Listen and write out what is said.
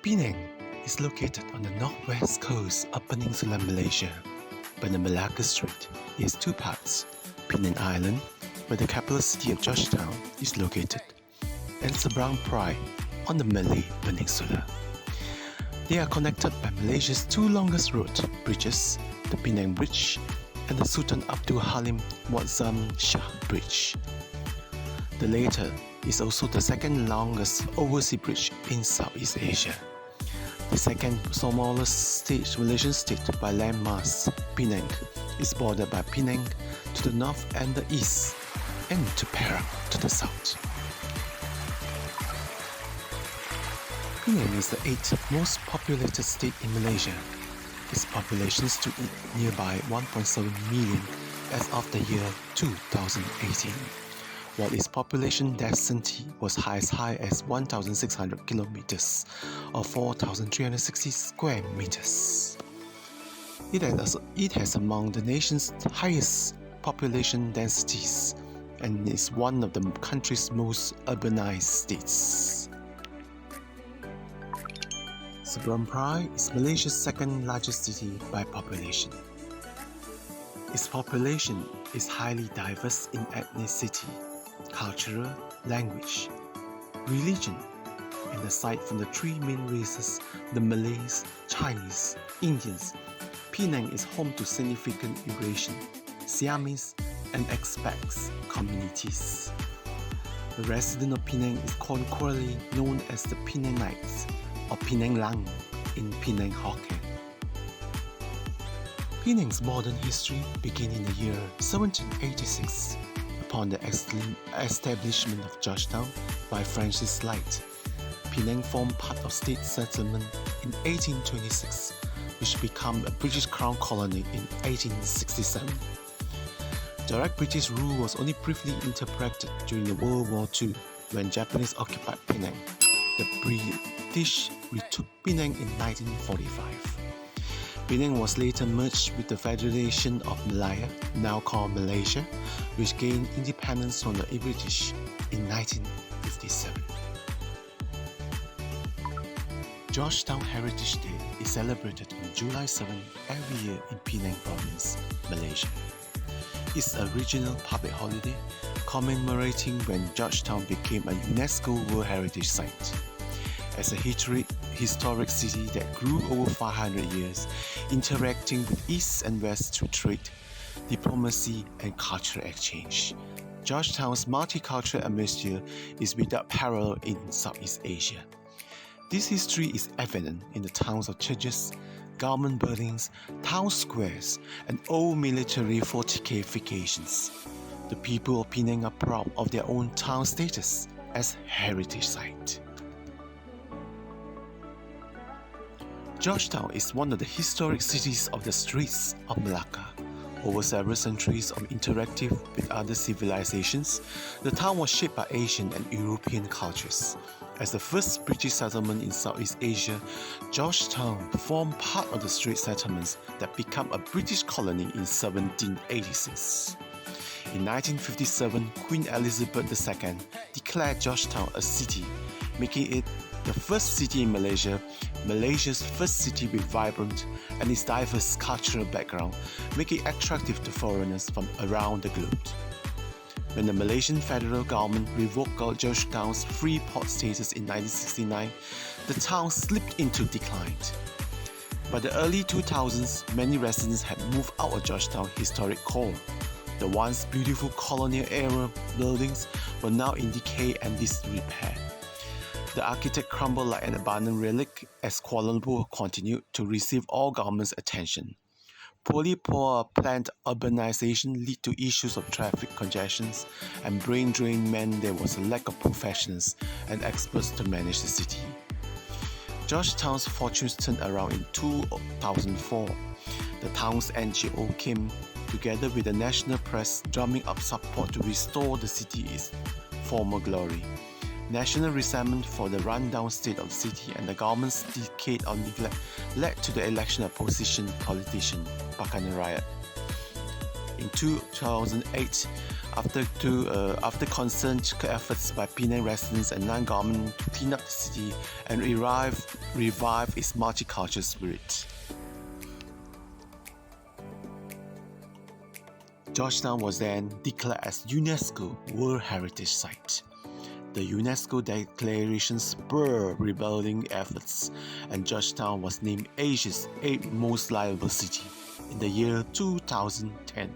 Penang is located on the northwest coast of Peninsular Malaysia. By the Malacca Strait, it has two parts: Penang Island, where the capital city of Georgetown is located, and Seberang Perai on the Malay Peninsula. They are connected by Malaysia's two longest road bridges, the Penang Bridge and the Sultan Abdul Halim Muazzam Shah Bridge. The latter is also the second longest overseas bridge in Southeast Asia. The second smallest Malaysian state by landmass, Penang, is bordered by Penang to the north and the east, and to Perak to the south. Penang is the 8th most populated state in Malaysia. Its population stood nearby 1.7 million as of the year 2018, while its population density was as high as 1,600 kilometers or 4,360 square meters. It has among the nation's highest population densities and is one of the country's most urbanized states. Seberang Perai is Malaysia's second largest city by population. Its population is highly diverse in ethnicity, cultural, language, religion, and aside from the three main races, the Malays, Chinese, Indians, Penang is home to significant Eurasian, Siamese, and expats communities. The residents of Penang is colloquially known as the Penangites or Penang Lang in Penang Hokkien. Penang's modern history began in the year 1786 upon the establishment of Georgetown by Francis Light. Penang formed part of state settlement in 1826, which became a British Crown colony in 1867. Direct British rule was only briefly interrupted during the World War II when Japanese occupied Penang. The British retook Penang in 1945. Penang was later merged with the Federation of Malaya, now called Malaysia, which gained independence from the British in 1957. Georgetown Heritage Day is celebrated on July 7 every year in Penang Province, Malaysia. It's a regional public holiday commemorating when Georgetown became a UNESCO World Heritage Site. As a historic city that grew over 500 years, interacting with East and West through trade, diplomacy, and cultural exchange, Georgetown's multicultural atmosphere is without parallel in Southeast Asia. This history is evident in the towns of churches, government buildings, town squares, and old military fortifications. The people of Penang are proud of their own town status as heritage site. Georgetown is one of the historic cities of the Straits of Malacca. Over several centuries of interactive with other civilizations, the town was shaped by Asian and European cultures. As the first British settlement in Southeast Asia, Georgetown formed part of the Strait settlements that became a British colony in 1786. In 1957, Queen Elizabeth II declared Georgetown a city, making it the first city in Malaysia, Malaysia's first city with vibrant and its diverse cultural background, making it attractive to foreigners from around the globe. When the Malaysian federal government revoked Georgetown's free port status in 1969, the town slipped into decline. By the early 2000s, many residents had moved out of Georgetown's historic core. The once beautiful colonial-era buildings were now in decay and disrepair. The architect crumbled like an abandoned relic as Kuala Lumpur continued to receive all government's attention. Poorly planned urbanization led to issues of traffic congestions, and brain drain meant there was a lack of professionals and experts to manage the city. Georgetown's fortunes turned around in 2004. The town's NGO came together with the national press, drumming up support to restore the city its former glory. National resentment for the rundown state of the city and the government's decade of neglect led to the election of opposition politician Pakana Riot. in 2008 after constant efforts by Penang residents and non-government to clean up the city and revive its multicultural spirit. Georgetown was then declared as UNESCO World Heritage Site. The UNESCO declaration spurred rebuilding efforts, and Georgetown was named Asia's 8th most livable city in the year 2010.